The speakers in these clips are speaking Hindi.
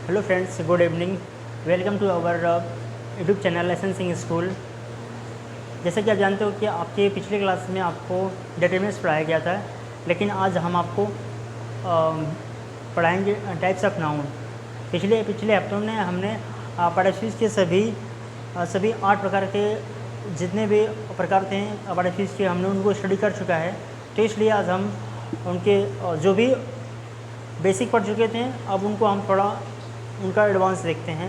Hello friends, good evening. Welcome to our YouTube channel lesson Singh school. जैसे कि आप जानते हो कि आपके पिछले क्लास में आपको डिटरमिनेंट्स पढ़ाया गया था, लेकिन आज हम आपको पढ़ाएंगे टाइप्स ऑफ नाउन। पिछले हफ्तों में हमने पार्टिसिपल्स के सभी 8 प्रकार के जितने भी प्रकार थे पार्टिसिपल्स के, हमने उनको स्टडी कर चुका है। तो इसलिए आज हम उनके जो भी बेसिक पढ़ चुके थे, अब उनको हम थोड़ा उनका एडवांस देखते हैं।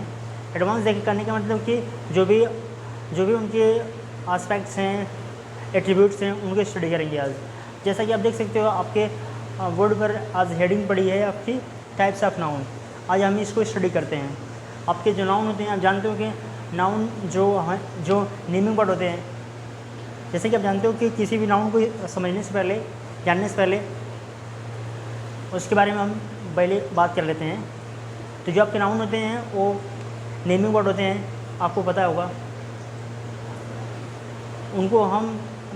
एडवांस करने का मतलब कि जो भी उनके एस्पेक्ट्स हैं, एट्रीब्यूट्स हैं, उनके स्टडी करेंगे आज। जैसा कि आप देख सकते हो आपके बोर्ड पर आज हेडिंग पड़ी है आपकी टाइप्स ऑफ नाउन। आज हम इसको स्टडी करते हैं। आपके जो नाउन होते हैं, आप जानते हो कि नाउन जो नेमिंग वर्ड होते हैं, जैसे कि आप जानते हो कि किसी भी नाउन को समझने से पहले, जानने से पहले उसके बारे में हम पहले बात कर लेते हैं। तो जो आपके नाउन होते हैं वो नेमिंग वर्ड होते हैं, आपको पता होगा। उनको हम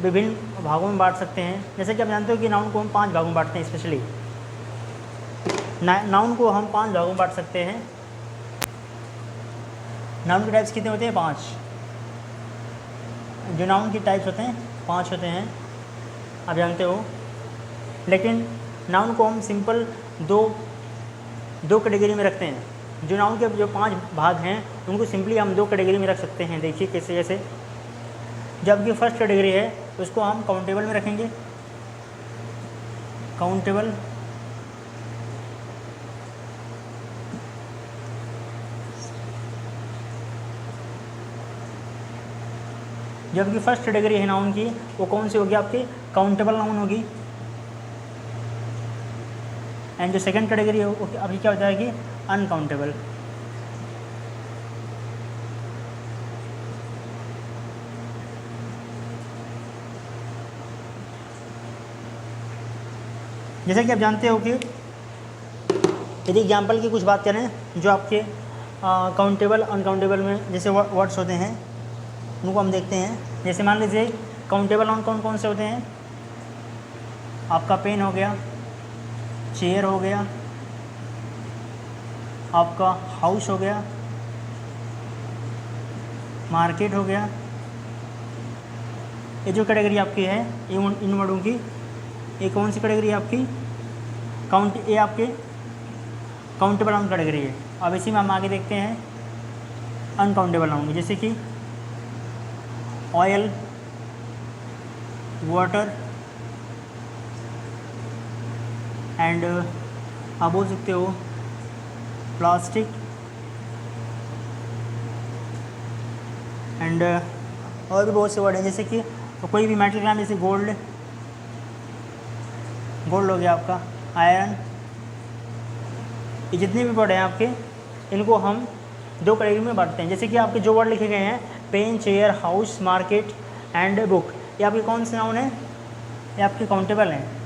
विभिन्न भागों में बांट सकते हैं। जैसे कि आप जानते हो कि नाउन को हम 5 भागों में बांटते हैं। स्पेशली नाउन को हम 5 भागों में बांट सकते हैं। नाउन के टाइप्स कितने होते हैं? 5। जो नाउन की टाइप्स होते हैं 5 होते हैं, आप जानते हो। लेकिन नाउन को हम सिंपल दो कैटेगरी में रखते हैं। जो नाउन के जो 5 भाग हैं उनको सिंपली हम 2 कैटेगरी में रख सकते हैं। देखिए कैसे। जैसे जब की फर्स्ट कैटेगरी है उसको हम काउंटेबल में रखेंगे। काउंटेबल जब की फर्स्ट कैटेगरी है नाउन की, वो कौन सी होगी? आपकी काउंटेबल नाउन होगी। एंड जो सेकंड कैटेगरी है अभी क्या होता है कि अनकाउंटेबल। जैसे कि आप जानते हो कि यदि एग्जाम्पल की कुछ बात करें, जो आपके काउंटेबल अनकाउंटेबल में जैसे वर्ड्स होते हैं उनको हम देखते हैं। जैसे मान लीजिए काउंटेबल नाउन कौन कौन से होते हैं? आपका पेन हो गया, चेयर हो गया, आपका हाउस हो गया, मार्केट हो गया। ये जो कैटेगरी आपकी है इन वर्डों की, ये कौन सी कैटेगरी है आपकी? ये आपके काउंटेबल नाउन कैटेगरी है। अब इसी में हम आगे देखते हैं अनकाउंटेबल नाउन, जैसे कि ऑयल, वाटर एंड आप बोल सकते हो प्लास्टिक एंड और भी बहुत से वर्ड हैं। जैसे कि कोई भी मेटल का, जैसे गोल्ड हो गया आपका, आयरन। ये जितने भी वर्ड हैं आपके, इनको हम 2 कैटेगरी में बांटते हैं। जैसे कि आपके जो वर्ड लिखे गए हैं pen, chair, house, market and book, ये आपके कौन से नाउन हैं? ये आपके काउंटेबल हैं।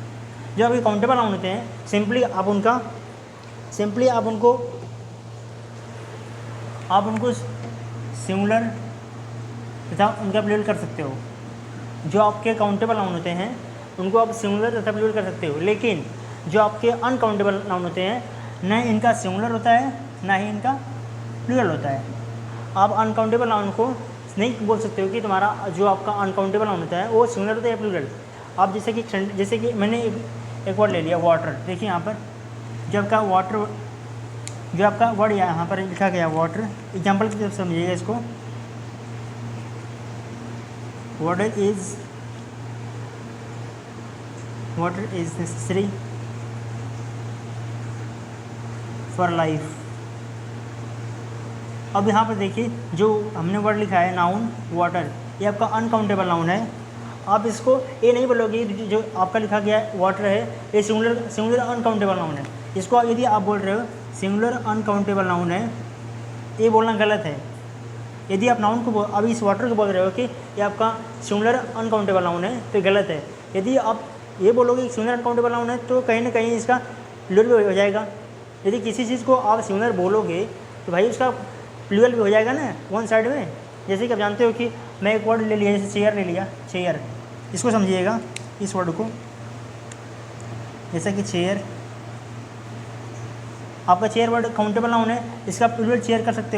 जो आपके काउंटेबल नाउन होते हैं सिंपली आप उनको सिंगुलर तथा उनका प्लूरल कर सकते हो। जो आपके काउंटेबल नाउन होते हैं उनको आप सिंगुलर तथा प्लूरल कर सकते हो। लेकिन जो आपके अनकाउंटेबल नाउन होते हैं, न इनका सिंगुलर होता है ना ही इनका प्लूरल होता है। आप अनकाउंटेबल नाउन को नहीं बोल सकते हो कि तुम्हारा जो आपका अनकाउंटेबल नाउन होता है वो सिंगुलर होता है या प्लूरल। आप जैसे कि मैंने एक वर्ड ले लिया वाटर। देखिए यहाँ पर जो आपका वाटर, जो आपका वर्ड यहाँ पर लिखा गया वाटर, एग्जाम्पल की तरफ समझिएगा इसको। Water is necessary for life. अब यहाँ पर देखिए जो हमने वर्ड लिखा है नाउन वाटर, ये आपका अनकाउंटेबल नाउन है। आप इसको ये नहीं बोलोगे जो आपका लिखा गया वाटर है ये सिंगुलर अनकाउंटेबल नाउन है। इसको यदि आप बोल रहे हो सिंगुलर अनकाउंटेबल नाउन है, ये बोलना गलत है। यदि आप नाउन को अभी इस वाटर को बोल रहे हो कि ये आपका सिंगुलर अनकाउंटेबल नाउन है, तो गलत है। यदि आप ये बोलोगे सिंगुलर अनकाउंटेबल नाउन है तो कहीं ना कहीं इसका प्लूरल भी हो जाएगा। यदि किसी चीज़ को आप सिंगुलर बोलोगे तो भाई उसका प्लूरल भी हो जाएगा ना वन साइड में। जैसे कि आप जानते हो कि मैं एक वर्ड ले लिया, जैसे चेयर ले लिया, चेयर, इसको समझिएगा इस वर्ड को। जैसा कि चेयर, आपका चेयर वर्ड काउंटेबल नाउन है, इसका आप प्लूरल चेयर कर सकते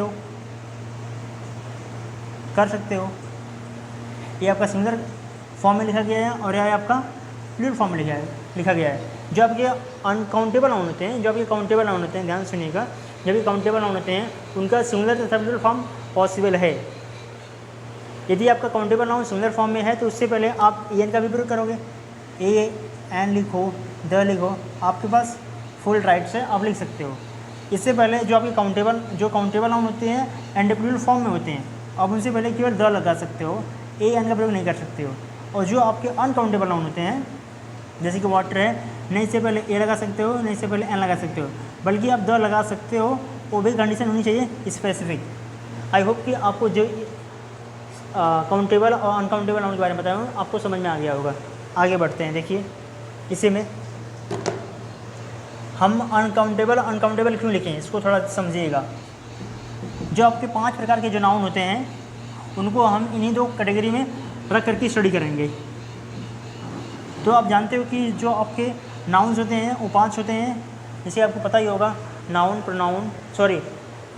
हो, ये आपका सिंगुलर फॉर्म में लिखा गया है और यह आपका प्लूरल फॉर्म में लिखा गया है। जो आपके अनकाउंटेबल नाउन होते हैं, ध्यान सुनिएगा, जब ये काउंटेबल नाउन होते हैं उनका सिंगुलर तथा प्लूरल फॉर्म पॉसिबल है। यदि आपका काउंटेबल नाउन सिंगुलर फॉर्म में है तो उससे पहले आप एन का भी प्रयोग करोगे, ए एन लिखो, द लिखो, आपके पास फुल राइट्स है, आप लिख सकते हो। इससे पहले जो आपके काउंटेबल नाउन होते हैं एंड प्लूरल फॉर्म में होते हैं, आप उनसे पहले केवल द लगा सकते हो, ए एन का प्रयोग नहीं कर सकते हो। और जो आपके अनकाउंटेबल नाउन होते हैं जैसे कि वाटर है, नहीं से पहले ए लगा सकते हो, नहीं से पहले एन लगा सकते हो, बल्कि आप द लगा सकते हो, वो भी कंडीशन होनी चाहिए स्पेसिफिक। आई होप कि आपको जो काउंटेबल और अनकाउंटेबल नाउन के बारे में बताया हूँ आपको समझ में आ गया होगा। आगे बढ़ते हैं। देखिए इसी में हम अनकाउंटेबल क्यों लिखें, इसको थोड़ा समझिएगा। जो आपके 5 प्रकार के जो नाउन होते हैं उनको हम इन्हीं 2 कैटेगरी में रख करके स्टडी करेंगे। तो आप जानते हो कि जो आपके नाउन्स होते हैं वो 5 होते हैं, जैसे आपको पता ही होगा, नाउन, प्रोनाउन,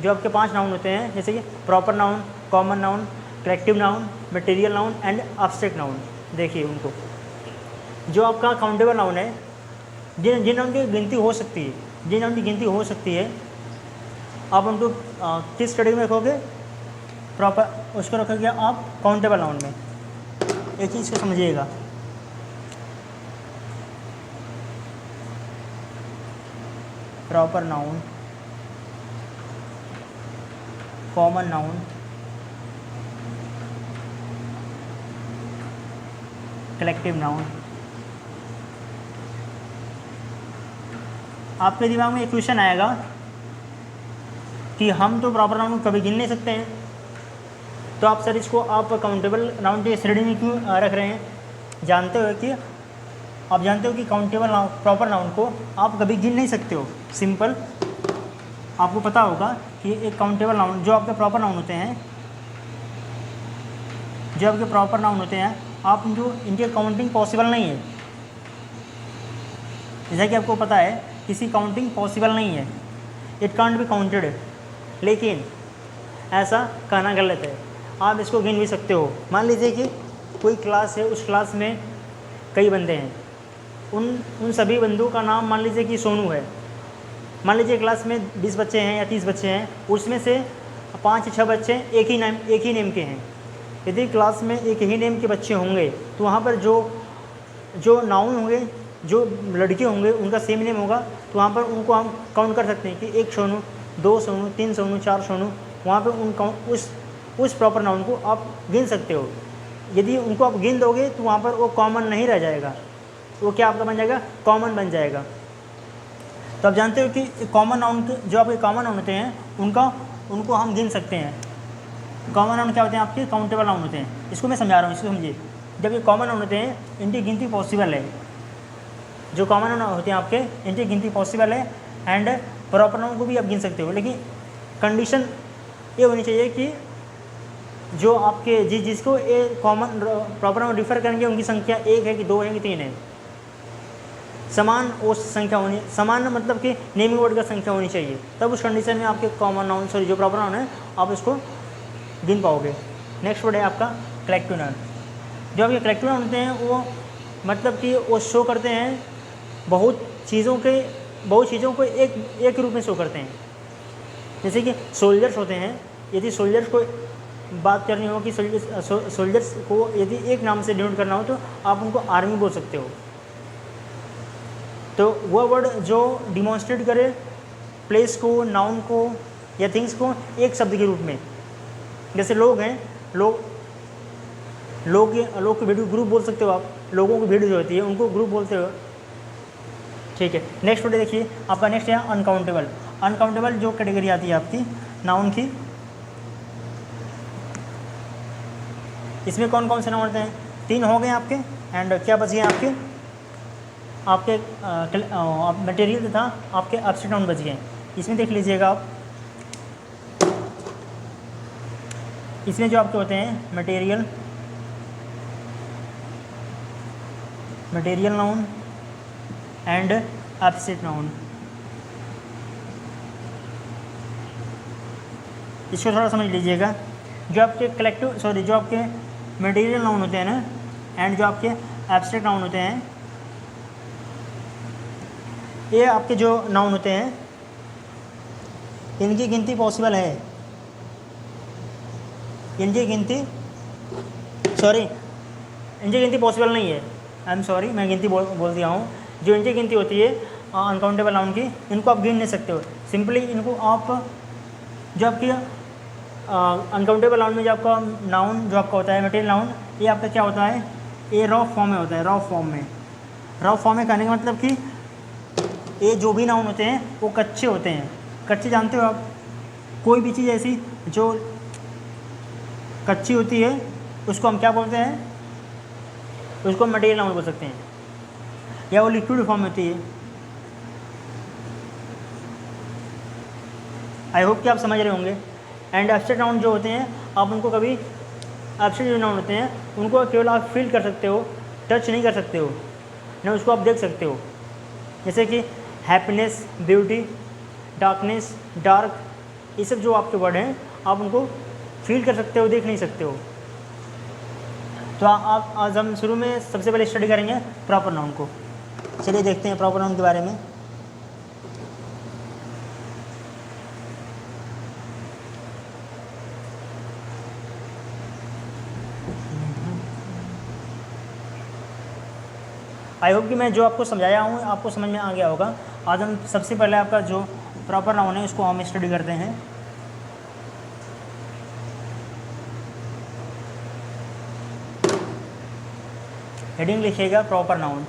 जो आपके 5 नाउन होते हैं, जैसे कि proper noun, common noun, collective noun, material noun and abstract noun. देखिए उनको, जो आपका काउंटेबल नाउन है, जिन नाउन की गिनती हो सकती है, आप उनको किस कैटेगरी में रखोगे, प्रॉपर, उसको रखोगे आप काउंटेबल नाउन में। एक चीज़ को समझिएगा, proper noun, common noun, collective noun. आपके दिमाग में एक क्वेश्चन आएगा कि हम तो प्रॉपर नाउन को कभी गिन नहीं सकते हैं, तो आप सर इसको आप काउंटेबल नाउन की श्रेणी में क्यों रख रहे हैं? आप जानते हो कि काउंटेबल नाउन, प्रॉपर नाउन को आप कभी गिन नहीं सकते हो। सिंपल, आपको पता होगा कि एक काउंटेबल नाउन, जो आपके प्रॉपर नाउन होते हैं, आप इनके काउंटिंग पॉसिबल नहीं है। जैसा कि आपको पता है किसी काउंटिंग पॉसिबल नहीं है, इट कांट बी काउंटेड, लेकिन ऐसा कहना गलत है। आप इसको गिन भी सकते हो। मान लीजिए कि कोई क्लास है, उस क्लास में कई बंदे हैं, उन सभी बंदों का नाम मान लीजिए कि सोनू है। मान लीजिए क्लास में 20 बच्चे हैं या 30 बच्चे हैं, उसमें से 5 या 6 बच्चे एक ही नेम के हैं। यदि क्लास में एक ही नेम के बच्चे होंगे तो वहाँ पर जो नाउन होंगे, जो लड़के होंगे, उनका सेम नेम होगा, तो वहाँ पर उनको हम काउंट कर सकते हैं कि 1 सोनू, 2 सोनू, 3 सोनू, 4 सोनू। वहाँ पर उस प्रॉपर नाउन को आप गिन सकते हो। यदि उनको आप गिन दोगे तो वहाँ पर वो कॉमन नहीं रह जाएगा, वो क्या आपका बन जाएगा, कॉमन बन जाएगा। तो आप जानते हो कि कॉमन नाउन, जो आपके कॉमन नाउन होते हैं उनको हम गिन सकते हैं। कॉमन नाउन क्या होते हैं, आपके काउंटेबल नाउन होते हैं। इसको मैं समझा रहा हूँ, इसको समझिए। जब ये कॉमन नाउन होते हैं इनकी गिनती पॉसिबल है, जो कॉमन नाउन होते हैं आपके, इनकी गिनती पॉसिबल है। एंड प्रॉपर नाउन को भी आप गिन सकते हो, लेकिन कंडीशन ये होनी चाहिए कि जो आपके जिसको ये कॉमन प्रॉपर नाउन रिफ़र करेंगे उनकी संख्या 1 है कि 2 है कि 3 है, समान वो संख्या होनी, समान मतलब कि नेमिंग वर्ड का संख्या होनी चाहिए। तब उस कंडीशन में आपके कॉमन नाउन, जो प्रॉपर नाउन है, आप उसको गिन पाओगे। नेक्स्ट वर्ड है आपका कलेक्टिव नाउन। जो आपके कलेक्टिव नाउन होते हैं वो मतलब कि वो शो करते हैं बहुत चीज़ों को एक रूप में शो करते हैं। जैसे कि सोल्जर्स होते हैं, यदि सोल्जर्स को बात करनी हो कि सोल्जर्स को यदि एक नाम से डिनोट करना हो तो आप उनको आर्मी बोल सकते हो। तो वह वर्ड जो डिमॉन्स्ट्रेट करे प्लेस को, नाउन को या थिंग्स को एक शब्द के रूप में। जैसे लोग हैं, लोग की वीडियो ग्रुप बोल सकते हो आप, लोगों की वीडियो जो होती है उनको ग्रुप बोलते हो। ठीक है, नेक्स्ट वर्ड देखिए आपका, नेक्स्ट है अनकाउंटेबल। अनकाउंटेबल जो कैटेगरी आती है आपकी नाउन की, इसमें कौन कौन से नाउन होते हैं? 3 हो गए आपके। एंड क्या बच गए आपके मटेरियल तथा आपके एब्स्ट्रैक्ट नाउन बच गए। इसमें देख लीजिएगा आप, इसमें जो आपके होते हैं material noun and abstract noun. इसको थोड़ा समझ लीजिएगा। जो आपके जो आपके मटेरियल नाउन होते हैं ना, एंड जो आपके एब्स्ट्रैक्ट नाउन होते हैं, ये आपके जो नाउन होते हैं इनकी गिनती पॉसिबल है। इनकी गिनती पॉसिबल नहीं है। आई एम सॉरी, मैं गिनती बोल दिया हूँ। जो इनकी गिनती होती है अनकाउंटेबल नाउन की, इनको आप गिन नहीं सकते हो। सिंपली इनको आप जो आपकी अनकाउंटेबल नाउन में जो आपका नाउन जो आपका होता है मटेरियल नाउन, ये आपका क्या होता है, ये रॉ फॉर्म में होता है। रॉ फॉर्म में कहने का मतलब कि ये जो भी नाउन होते हैं वो कच्चे होते हैं। कच्चे जानते हो आप, कोई भी चीज़ ऐसी जो कच्ची होती है उसको हम क्या बोलते हैं, उसको मटेरियल नाउन बोल सकते हैं, या वो लिक्विड फॉर्म में होती है। आई होप कि आप समझ रहे होंगे। एंड एब्स्ट्रैक्ट नाउन जो होते हैं, आप उनको कभी एब्स्ट्रैक्ट जो नाउन होते हैं उनको केवल आप फील कर सकते हो, टच नहीं कर सकते हो, ना उसको आप देख सकते हो। जैसे कि हैप्पीनेस, ब्यूटी, डार्कनेस, डार्क, ये सब जो आपके वर्ड हैं आप उनको फील कर सकते हो, देख नहीं सकते हो। तो आप आज हम शुरू में सबसे पहले स्टडी करेंगे प्रॉपर नाउन को। चलिए देखते हैं प्रॉपर नाउन के बारे में। आई होप कि मैं जो आपको समझाया हूँ आपको समझ में आ गया होगा। आज हम सबसे पहले आपका जो प्रॉपर नाउन है उसको हम स्टडी करते हैं। हेडिंग लिखिएगा प्रॉपर नाउन।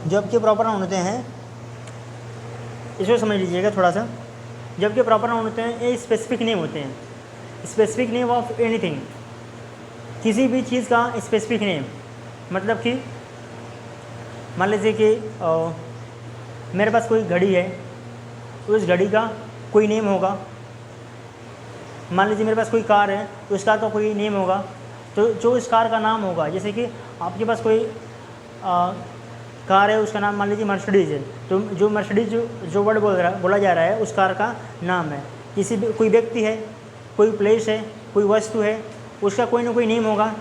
जो आपके प्रॉपर नाउन होते हैं इसको समझ लीजिएगा थोड़ा सा। जबकि प्रॉपर नाउन होते हैं ये स्पेसिफिक नेम होते हैं, स्पेसिफिक नेम ऑफ एनीथिंग, किसी भी चीज़ का स्पेसिफिक नेम। मतलब कि मान लीजिए कि मेरे पास कोई घड़ी है, उस घड़ी का कोई नेम होगा। मान लीजिए मेरे पास कोई कार है, उस कार का कोई नेम होगा। तो जो उस कार का नाम होगा, जैसे कि आपके पास कोई कार है, उसका नाम मान लीजिए मर्सिडीज़ है, तो जो मर्सिडीज़ जो वर्ड बोला जा रहा है उस कार का नाम है। कोई व्यक्ति है, कोई प्लेस है, कोई वस्तु है, उसका कोई ना कोई नेम होगा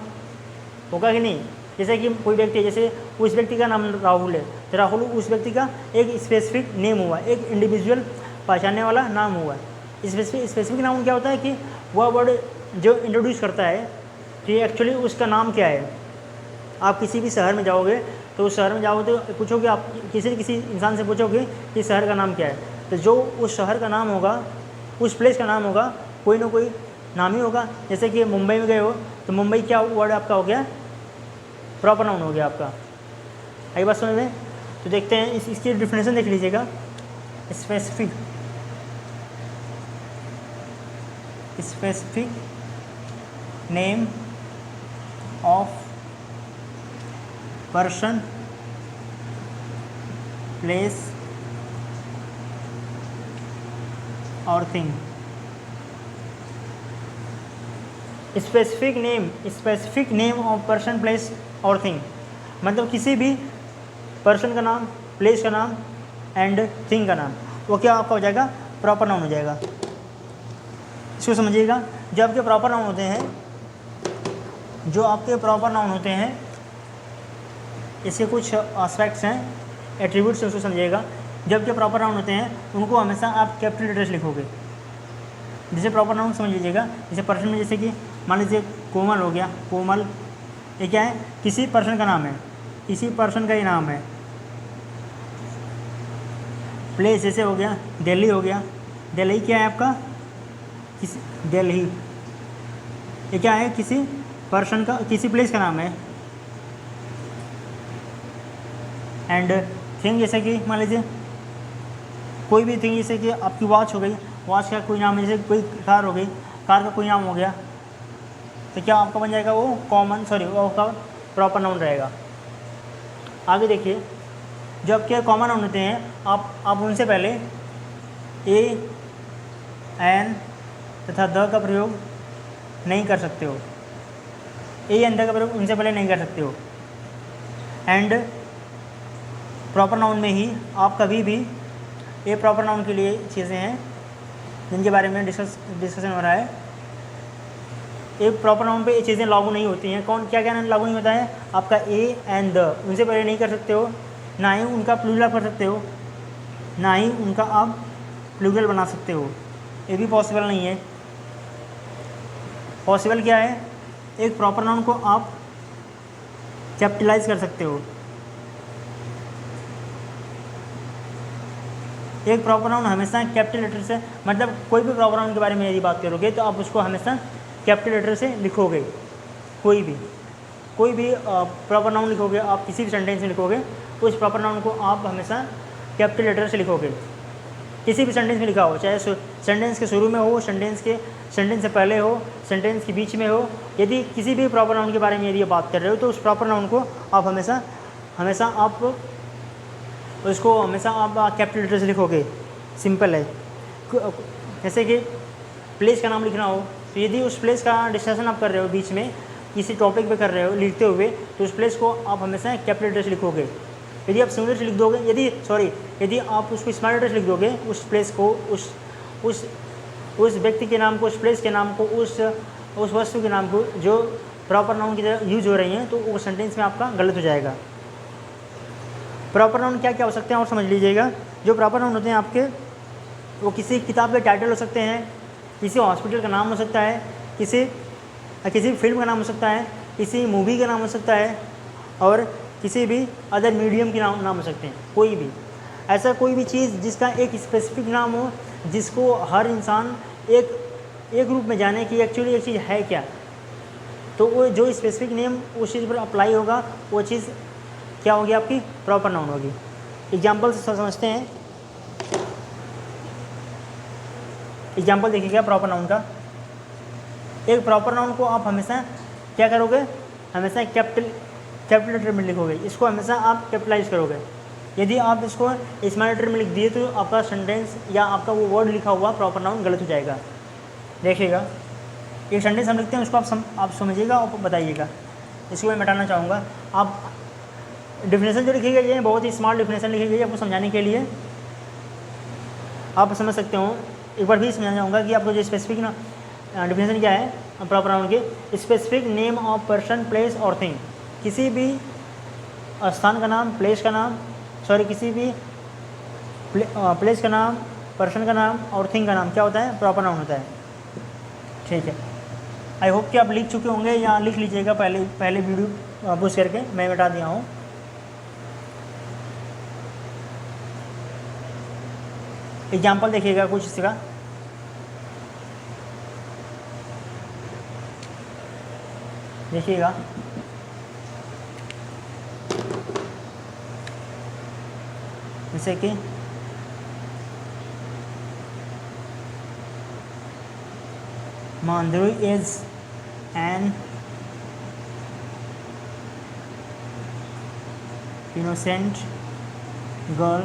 कि नहीं। जैसे कि कोई व्यक्ति है, जैसे उस व्यक्ति का नाम राहुल है, तो राहुल उस व्यक्ति का एक स्पेसिफिक नेम हुआ, एक इंडिविजुअल पहचानने वाला नाम हुआ। स्पेसिफिक नाम क्या होता है कि वह वर्ड जो इंट्रोड्यूस करता है कि एक्चुअली उसका नाम क्या है। आप किसी भी शहर में जाओगे तो उस शहर में जाओगे तो पूछोगे, आप किसी इंसान से पूछोगे कि शहर का नाम क्या है, तो जो उस शहर का नाम होगा, उस प्लेस का नाम होगा, कोई ना कोई नाम ही होगा। जैसे कि मुंबई में गए हो तो मुंबई क्या वर्ड आपका हो गया, प्रॉपर नाउन हो गया आपका। आई बात समझ में। तो देखते हैं इसकी डिफिनेशन देख लीजिएगा। Specific name of person, place और thing. Specific name of person, place और थिंग, मतलब किसी भी पर्सन का नाम, प्लेस का नाम एंड थिंग का नाम, वो क्या आपका हो जाएगा, प्रॉपर नाउन हो जाएगा। इसको समझिएगा। जो आपके प्रॉपर नाउन होते हैं, इसके कुछ एस्पेक्ट्स हैं, एट्रीब्यूट्स उसको समझिएगा। जब के प्रॉपर नाउन होते हैं उनको हमेशा आप कैपिटल लेटर्स लिखोगे। जैसे प्रॉपर नाउन समझ लीजिएगा, जैसे पर्सन में जैसे कि मान लीजिए कोमल हो गया, कोमल ये क्या है, किसी पर्सन का नाम है, किसी पर्सन का ही नाम है। प्लेस जैसे हो गया, दिल्ली हो गया, दिल्ली क्या है आपका, दिल्ली, ये क्या है, किसी पर्सन का, किसी प्लेस का नाम है। एंड थिंग जैसे कि मान लीजिए कोई भी थिंग, जैसे कि आपकी वॉच हो गई, वॉच का कोई नाम है। जैसे कोई कार हो गई, कार का कोई नाम हो गया, तो क्या आपका बन जाएगा, वो वो आपका प्रॉपर नाउन रहेगा। आगे देखिए, जो आपके कॉमन नाउन होते हैं, आप उनसे पहले ए, एन तथा द का प्रयोग नहीं कर सकते हो। ए एन द का प्रयोग उनसे पहले नहीं कर सकते हो। एंड प्रॉपर नाउन में ही आप कभी भी ये प्रॉपर नाउन के लिए चीज़ें हैं जिनके बारे में डिस्कशन हो रहा है। एक प्रॉपर नाउन पे ये चीज़ें लागू नहीं होती हैं। कौन क्या क्या लागू नहीं होता है? आपका ए एंड द, उनसे पहले नहीं कर सकते हो, ना ही उनका प्लूरल कर सकते हो, ना ही उनका आप प्लूरल बना सकते हो, ये भी पॉसिबल नहीं है। पॉसिबल क्या है? एक प्रॉपर नाउन को आप कैपिटलाइज कर सकते हो। एक प्रॉपर नाउन हमेशा कैपिटल लेटर से, मतलब कोई भी प्रॉपर नाउन के बारे में यदि बात करोगे तो आप उसको हमेशा कैपिटल लेटर से लिखोगे। कोई भी प्रॉपर नाउन लिखोगे आप, किसी भी सेंटेंस में लिखोगे तो उस प्रॉपर नाउन को आप हमेशा कैपिटल लेटर से लिखोगे। किसी भी सेंटेंस में लिखा हो, चाहे सेंटेंस के शुरू में हो, सेंटेंस से पहले हो, सेंटेंस के बीच में हो, यदि किसी भी प्रॉपर नाउन के बारे में यदि आप बात कर रहे हो तो उस प्रॉपर नाउन को आप हमेशा आप कैपिटल लेटर से लिखोगे। सिंपल है। जैसे कि प्लेस का नाम लिखना हो तो यदि उस प्लेस का डिस्कशन आप कर रहे हो, बीच में किसी टॉपिक पे कर रहे हो लिखते हुए, तो उस प्लेस को आप हमेशा कैपिटल लेटर से लिखोगे। यदि आप सिंगल से लिख दोगे, यदि आप उसको स्मॉल लेटर से लिख दोगे, उस प्लेस को, उस व्यक्ति के नाम को, उस प्लेस के नाम को, उस वस्तु के नाम को जो प्रॉपर नाउन की तरह यूज हो रही हैं, तो वो सेंटेंस में आपका गलत हो जाएगा। प्रॉपर नाउन क्या क्या हो सकते हैं और समझ लीजिएगा। जो प्रॉपर नाउन होते हैं आपके, वो किसी किताब के टाइटल हो सकते हैं, किसी हॉस्पिटल का नाम हो सकता है, किसी फिल्म का नाम हो सकता है, किसी मूवी का नाम हो सकता है, और किसी भी अदर मीडियम के नाम हो सकते हैं। कोई भी ऐसा कोई भी चीज़ जिसका एक स्पेसिफिक नाम हो, जिसको हर इंसान एक रूप में जाने कि एक्चुअली एक चीज़ है क्या, तो वो जो स्पेसिफिक नेम उस चीज़ पर अप्लाई होगा, वो चीज़ क्या होगी? आपकी प्रॉपर नाउन होगी। एग्जाम्पल से समझते हैं। एग्जाम्पल देखिएगा प्रॉपर नाउन का। एक प्रॉपर नाउन को आप हमेशा क्या करोगे? हमेशा कैपिटल लेटर में लिखोगे। इसको हमेशा आप कैपिटलाइज करोगे। यदि आप इसको स्मॉल लेटर में लिख दिए तो आपका सेंटेंस या आपका वो वर्ड लिखा हुआ प्रॉपर नाउन गलत हो जाएगा। देखिएगा, एक सेंटेंस हम लिखते हैं, उसको आप समझिएगा और बताइएगा। इसको मैं मिटाना चाहूँगा। आप डिफिनेशन जो लिखी गई है, बहुत ही स्मार्ट डिफिनेशन लिखी गई है आपको समझाने के लिए, आप समझ सकते हो। एक बार भी समझाना चाहूँगा कि आपको जो स्पेसिफिक डिफिनेशन क्या है प्रॉपर नाउन के। Specific name of person, place और थिंग। किसी भी स्थान का नाम, प्लेस का नाम, किसी भी प्लेस का नाम, पर्सन का नाम और थिंग का नाम क्या होता है? प्रॉपर नाउन होता है। ठीक है, आई होप कि आप लिख चुके होंगे या लिख लीजिएगा पहले वीडियो पुश करके, मैं बता दिया हूँ। एग्जाम्पल देखिएगा कुछ इसका। देखिएगा, जैसे कि Madhuri is an innocent girl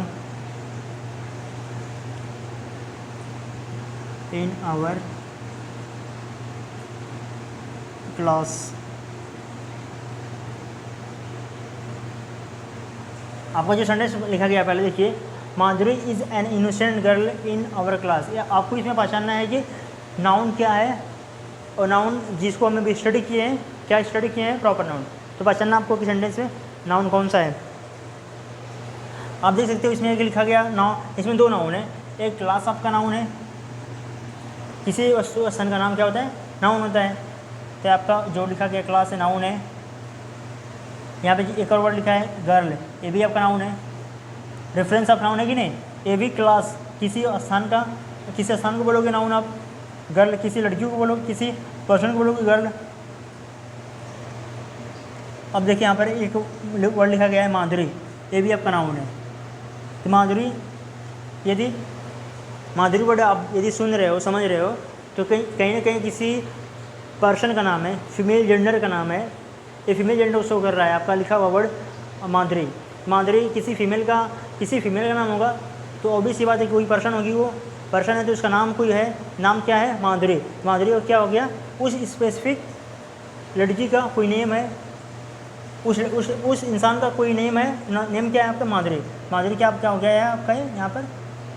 in our class। आपका जो सेंटेंस लिखा गया पहले देखिए, Madhuri is an innocent girl in our class. या आपको इसमें पहचानना है कि नाउन क्या है और नाउन जिसको हमने भी स्टडी किए हैं, क्या स्टडी किए हैं? Proper noun. तो पहचानना आपको कि सेंटेंस में नाउन कौन सा है। आप देख सकते हो इसमें एक लिखा गया नाउन, इसमें दो नाउन है। एक क्लास आपका नाउन है, किसी वस्तु स्थान का नाम क्या होता है? नाउन होता है। तो आपका जो लिखा गया क्लास है नाउन है। यहाँ पे एक और वर्ड लिखा है गर्ल, ये भी आपका नाउन है। रेफरेंस ऑफ नाउन है कि नहीं? ये भी क्लास, किसी स्थान को बोलोगे नाउन आप गर्ल, किसी लड़की को बोलोगे, किसी पर्सन को बोलोगे गर्ल। अब देखिए यहाँ पर एक वर्ड लिखा गया है माधुरी, ये भी आपका नाउन है। तो माधुरी, यदि माधुरी वर्ड आप यदि सुन रहे हो, समझ रहे हो, तो कहीं ना कहीं किसी पर्सन का नाम है, फीमेल जेंडर का नाम है। ये फीमेल जेंडर शो कर रहा है आपका लिखा हुआ वर्ड माधुरी। माधुरी किसी फीमेल का नाम होगा, तो ऑब्वियस सी बात है कि कोई पर्सन होगी, वो पर्सन है तो उसका नाम कोई है। नाम क्या है? माधुरी। और क्या हो गया? उस स्पेसिफिक लड़की का कोई नेम है, उस इंसान का कोई नेम है, नेम क्या है आपका? माधुरी। माधुरी क्या हो गया है आपका यहाँ पर?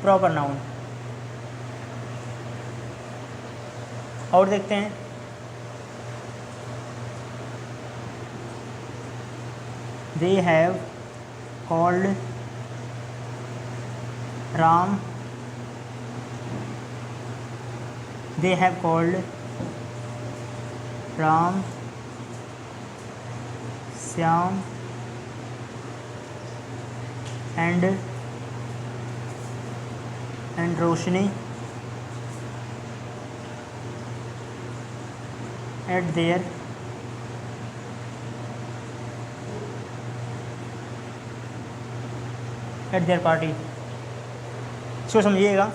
Proper noun. और देखते हैं, they have called Ram, they have called Ram, Shyam and Roshni at their party. इसको समझिएगा।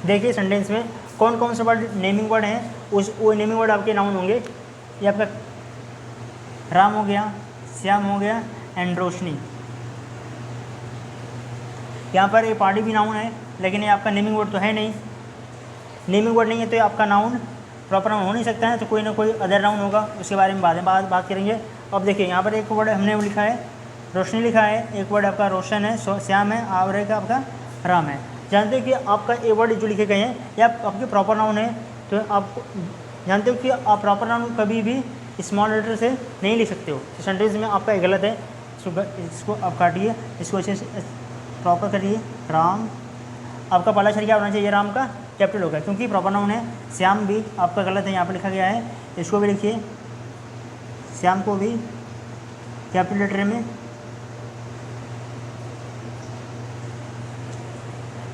देखिए सेंटेंस में कौन कौन से वर्ड नेमिंग वर्ड हैं, वो नेमिंग वर्ड आपके नाउन होंगे। ये आपका राम हो गया, श्याम हो गया एंड रोशनी। यहाँ पर ये पार्टी भी नाउन है, लेकिन ये आपका नेमिंग वर्ड तो है नहीं। नेमिंग वर्ड नहीं है तो ये आपका नाउन प्रॉपर नाउन हो नहीं सकता है, तो कोई ना कोई अदर नाउन होगा, उसके बारे में बाद में बात करेंगे। अब देखिए यहाँ पर एक वर्ड हमने लिखा है रोशनी लिखा है, एक वर्ड आपका रोशन है, श्याम है, और एक आपका राम है। जानते हो कि आपका ये वर्ड जो लिखे गए हैं ये आपके प्रॉपर नाउन है। तो आप जानते हो कि आप प्रॉपर नाउन कभी भी स्मॉल लेटर से नहीं लिख सकते हो। तो सेंटेंस में आपका ये गलत है, इसको आप काटिए, इसको अच्छे से प्रॉपर करिए। राम, आपका पहला अक्षर क्या होना चाहिए? राम का कैपिटल होगा, क्योंकि प्रॉपर नाउन है। श्याम भी आपका गलत है, यहाँ पर लिखा गया है, इसको भी लिखिए, श्याम को भी कैपिटल लेटर में।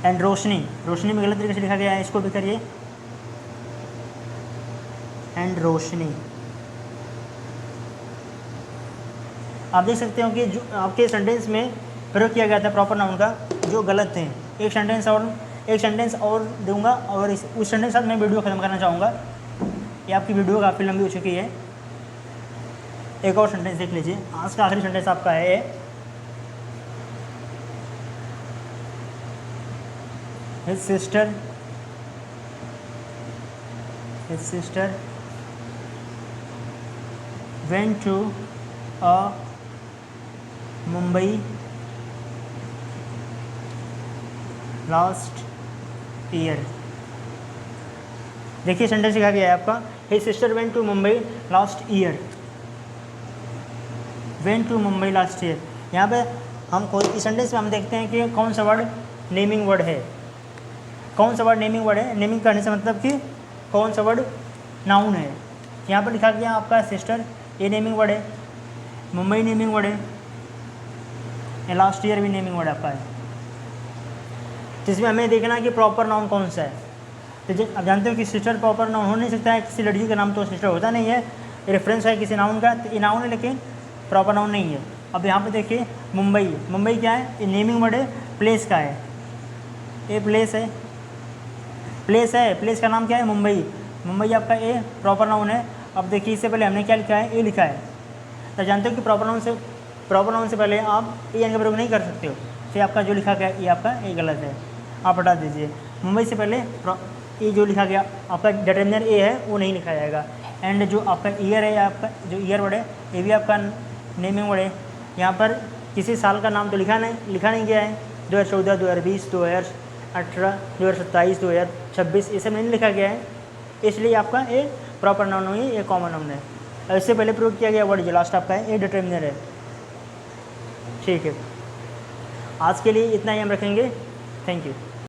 एंड रोशनी, रोशनी में गलत तरीके से लिखा गया है, इसको भी करिए एंड रोशनी। आप देख सकते हो कि जो आपके सेंटेंस में प्रयोग किया गया था प्रॉपर नाउन का, जो गलत थे। एक सेंटेंस और दूंगा, और उस सेंटेंस के साथ मैं वीडियो ख़त्म करना चाहूँगा। ये आपकी वीडियो काफ़ी लंबी हो चुकी है। एक और सेंटेंस देख लीजिए, आज का आखिरी सेंटेंस आपका है His sister went to a Mumbai last year। देखिए सेंटेंस लिखा गया है आपका, His sister went to Mumbai last year। went to Mumbai last year। यहाँ पे हम इस सेंटेंस में हम देखते हैं कि कौन सा वर्ड नेमिंग वर्ड है। कौन सा वर्ड नेमिंग वर्ड है? नेमिंग करने से मतलब कि कौन सा वर्ड नाउन है। यहाँ पर लिखा गया आपका सिस्टर, ये नेमिंग वर्ड है। मुंबई नेमिंग वर्ड है, ये लास्ट ईयर भी नेमिंग वर्ड आपका है। जिसमें हमें देखना है कि प्रॉपर नाउन कौन सा है। तो आप जानते हो कि सिस्टर प्रॉपर नाउन हो नहीं सकता है, किसी लड़की का नाम तो सिस्टर होता नहीं है, रेफरेंस है किसी नाउन का, तो ये नाउन है लेकिन प्रॉपर नाउन नहीं है। अब यहाँ पे देखिए मुंबई, मुंबई क्या है? ये नेमिंग वर्ड है, प्लेस का है, ये प्लेस है, प्लेस का नाम क्या है? मुंबई। मुंबई आपका ए प्रॉपर नाउन है। अब देखिए इससे पहले हमने क्या लिखा है? ए लिखा है। तो जानते हो कि प्रॉपर नाउन से पहले आप ए एन का प्रयोग नहीं कर सकते हो। तो आपका जो लिखा गया ये आपका ए गलत है, आप हटा दीजिए। मुंबई से पहले ए जो लिखा गया आपका डिटरमिनर ए है वो नहीं लिखा जाएगा। एंड जो आपका ईयर है, आपका जो ईयर वर्ड है ये भी आपका नेमिंग वर्ड है। यहाँ पर किसी साल का नाम तो लिखा नहीं गया है। 2014, 2020, 2018, 2027, 2026 ये सब नहीं लिखा गया है, इसलिए आपका ए प्रॉपर नाउन नहीं है, ये कॉमन नाउन है। इससे पहले प्रयोग किया गया वर्ड जो लास्ट आपका है ये डिटरमिनर है। ठीक है, आज के लिए इतना ही हम रखेंगे। Thank you.